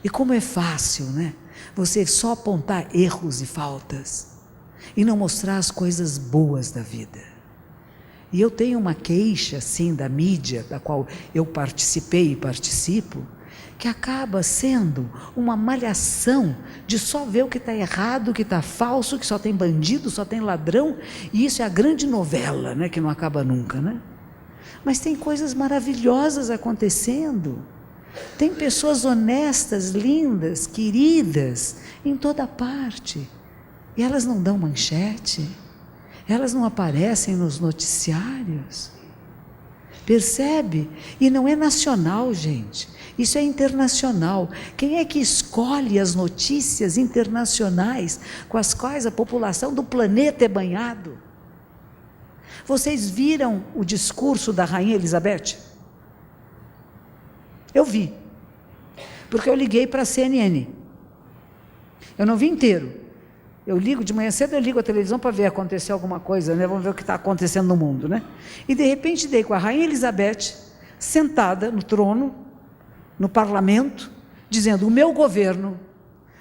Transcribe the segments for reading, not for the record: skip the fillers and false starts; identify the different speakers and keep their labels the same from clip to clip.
Speaker 1: E como é fácil, né? Você só apontar erros e faltas e não mostrar as coisas boas da vida. E eu tenho uma queixa, assim, da mídia, da qual eu participei e participo, que acaba sendo uma malhação de só ver o que está errado, o que está falso, que só tem bandido, só tem ladrão, e isso é a grande novela, né, que não acaba nunca, né? Mas tem coisas maravilhosas acontecendo, tem pessoas honestas, lindas, queridas, em toda parte, e elas não dão manchete, elas não aparecem nos noticiários, percebe? E não é nacional, gente, isso é internacional. Quem é que escolhe as notícias internacionais com as quais a população do planeta é banhado? Vocês viram o discurso da Rainha Elizabeth? Eu vi, porque eu liguei para a CNN. Eu não vi inteiro. Eu ligo de manhã cedo, eu ligo a televisão para ver acontecer alguma coisa, né? Vamos ver o que está acontecendo no mundo, né? E de repente dei com a Rainha Elizabeth sentada no trono, no parlamento, dizendo: o meu governo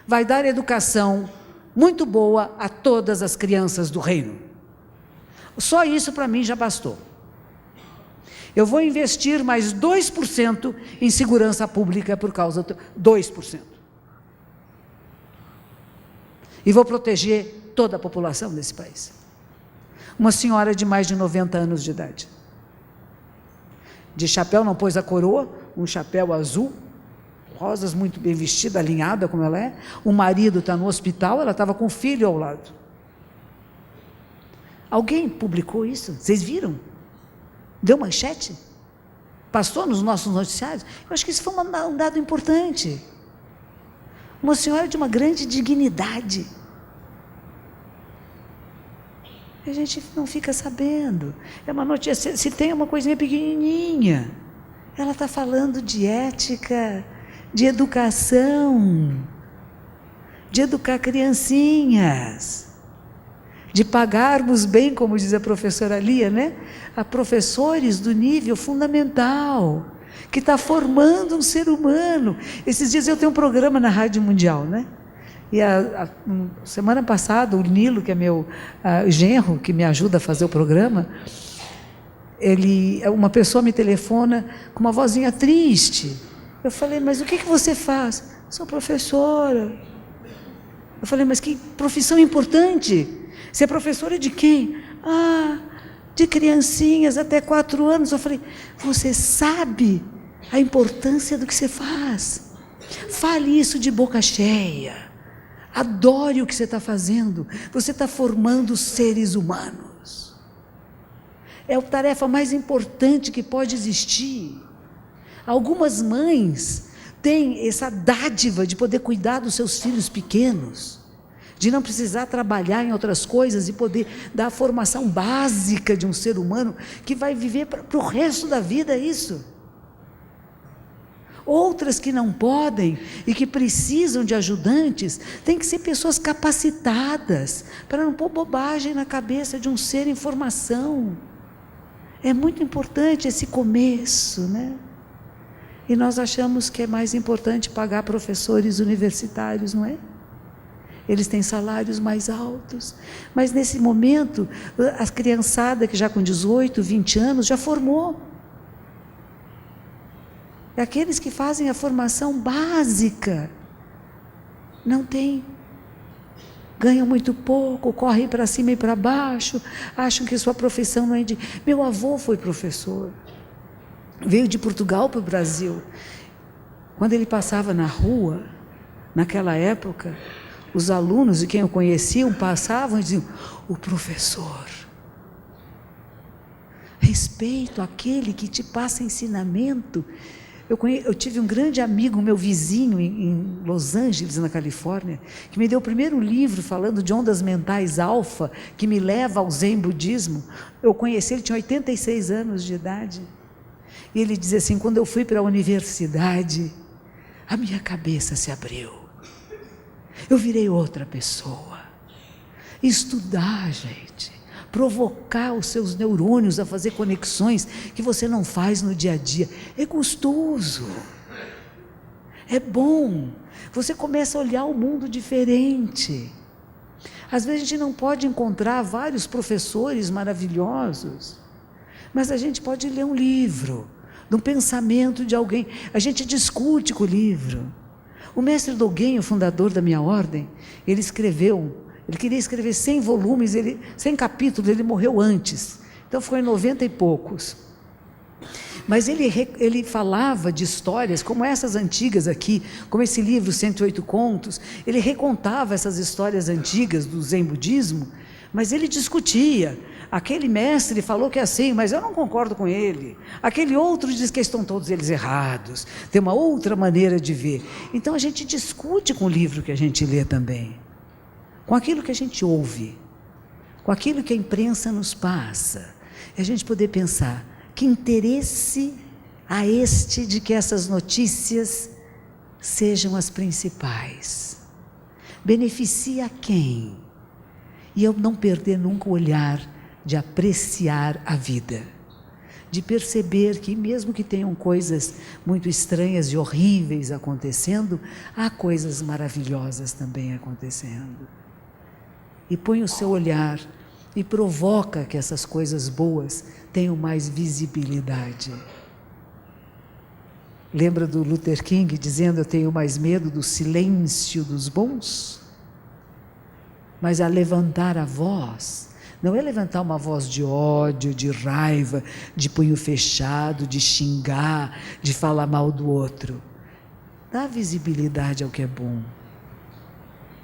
Speaker 1: vai dar educação muito boa a todas as crianças do reino. Só isso para mim já bastou. Eu vou investir mais 2% em segurança pública por causa do 2%. E vou proteger toda a população desse país. Uma senhora de mais de 90 anos de idade. De chapéu, não pôs a coroa, um chapéu azul, rosas, muito bem vestida, alinhada como ela é. O marido está no hospital, ela estava com o filho ao lado. Alguém publicou isso? Vocês viram? Deu manchete? Passou nos nossos noticiários? Eu acho que isso foi um dado importante. Uma senhora de uma grande dignidade. A gente não fica sabendo. É uma notícia, se tem uma coisinha pequenininha. Ela está falando de ética, de educação, de educar criancinhas, de pagarmos bem, como diz a professora Lia, né? A professores do nível fundamental, que está formando um ser humano. Esses dias eu tenho um programa na Rádio Mundial, né? E semana passada, o Nilo, que é meu genro, que me ajuda a fazer o programa, uma pessoa me telefona com uma vozinha triste. Eu falei: mas o que você faz? Sou professora. Eu falei: mas que profissão importante. Você é professora de quem? De criancinhas até 4 anos. Eu falei: você sabe a importância do que você faz. Fale isso de boca cheia. Adore o que você está fazendo. Você está formando seres humanos. É a tarefa mais importante que pode existir. Algumas mães têm essa dádiva de poder cuidar dos seus filhos pequenos, de não precisar trabalhar em outras coisas e poder dar a formação básica de um ser humano que vai viver para o resto da vida isso. Outras que não podem e que precisam de ajudantes, tem que ser pessoas capacitadas, para não pôr bobagem na cabeça de um ser em formação. É muito importante esse começo, né? E nós achamos que é mais importante pagar professores universitários, não é? Eles têm salários mais altos, mas nesse momento, a criançada que já com 18, 20 anos, já formou. É aqueles que fazem a formação básica, não tem, ganham muito pouco, correm para cima e para baixo, acham que sua profissão não é de... Meu avô foi professor, veio de Portugal para o Brasil. Quando ele passava na rua, naquela época, os alunos de quem o conheciam passavam e diziam: o professor. Respeito àquele que te passa ensinamento. Eu tive um grande amigo, meu vizinho em Los Angeles, na Califórnia, que me deu o primeiro livro falando de ondas mentais alfa, que me leva ao Zen budismo. Eu conheci, ele tinha 86 anos de idade. E ele dizia assim: quando eu fui para a universidade, a minha cabeça se abriu. Eu virei outra pessoa. Estudar, gente, provocar os seus neurônios a fazer conexões que você não faz no dia a dia, é gostoso, é bom. Você começa a olhar o mundo diferente. Às vezes a gente não pode encontrar vários professores maravilhosos, mas a gente pode ler um livro, de um pensamento de alguém. A gente discute com o livro. O mestre Dogen, o fundador da minha ordem, ele queria escrever 100 volumes, 100 capítulos, ele morreu antes. Então ficou em 90 e poucos. Mas ele falava de histórias como essas antigas aqui, como esse livro 108 Contos. Ele recontava essas histórias antigas do Zen Budismo, mas ele discutia. Aquele mestre falou que é assim, mas eu não concordo com ele. Aquele outro diz que estão todos eles errados. Tem uma outra maneira de ver. Então a gente discute com o livro que a gente lê também, com aquilo que a gente ouve, com aquilo que a imprensa nos passa. E a gente poder pensar, que interesse há de que essas notícias sejam as principais? Beneficia quem? E eu não perder nunca o olhar de apreciar a vida, de perceber que mesmo que tenham coisas muito estranhas e horríveis acontecendo, há coisas maravilhosas também acontecendo. E põe o seu olhar e provoca que essas coisas boas tenham mais visibilidade. Lembra do Luther King dizendo: eu tenho mais medo do silêncio dos bons? Mas a levantar a voz, não é levantar uma voz de ódio, de raiva, de punho fechado, de xingar, de falar mal do outro. Dá visibilidade ao que é bom.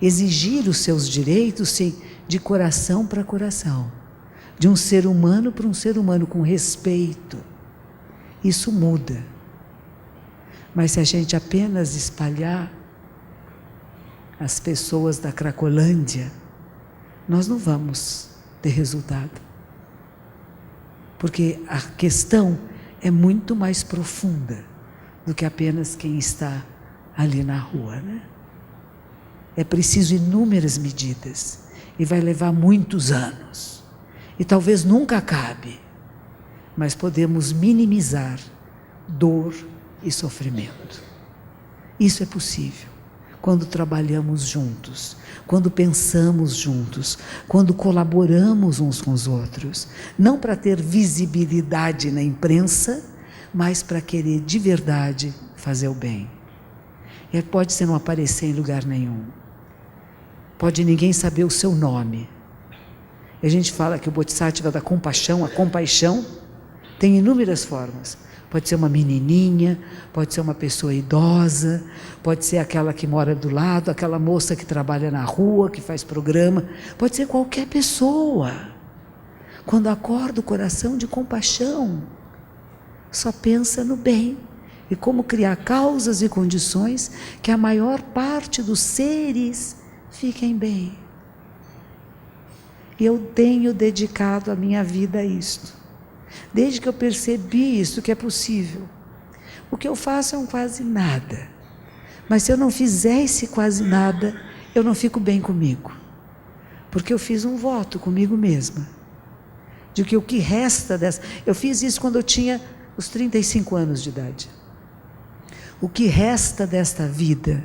Speaker 1: Exigir os seus direitos, sim, de coração para coração, de um ser humano para um ser humano, com respeito. Isso muda. Mas se a gente apenas espalhar as pessoas da Cracolândia, nós não vamos ter resultado. Porque a questão é muito mais profunda do que apenas quem está ali na rua, né? É preciso inúmeras medidas e vai levar muitos anos. E talvez nunca acabe, mas podemos minimizar dor e sofrimento. Isso é possível quando trabalhamos juntos, quando pensamos juntos, quando colaboramos uns com os outros, não para ter visibilidade na imprensa, mas para querer de verdade fazer o bem. E pode ser não aparecer em lugar nenhum, pode ninguém saber o seu nome. E a gente fala que o Bodhisattva da compaixão, a compaixão tem inúmeras formas. Pode ser uma menininha, pode ser uma pessoa idosa, pode ser aquela que mora do lado, aquela moça que trabalha na rua, que faz programa, pode ser qualquer pessoa. Quando acorda o coração de compaixão, só pensa no bem e como criar causas e condições que a maior parte dos seres fiquem bem. E eu tenho dedicado a minha vida a isto. Desde que eu percebi isso, que é possível. O que eu faço é um quase nada. Mas se eu não fizer esse quase nada, eu não fico bem comigo. Porque eu fiz um voto comigo mesma. De que o que resta dessa... Eu fiz isso quando eu tinha os 35 anos de idade. O que resta desta vida,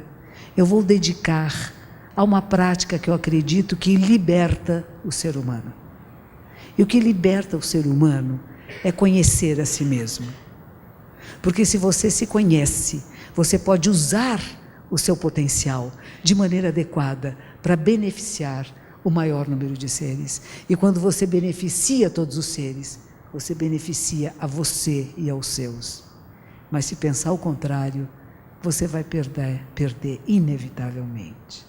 Speaker 1: eu vou dedicar a uma prática que eu acredito que liberta o ser humano. E o que liberta o ser humano é conhecer a si mesmo. Porque se você se conhece, você pode usar o seu potencial de maneira adequada para beneficiar o maior número de seres. E quando você beneficia todos os seres, você beneficia a você e aos seus. Mas se pensar o contrário, você vai perder inevitavelmente.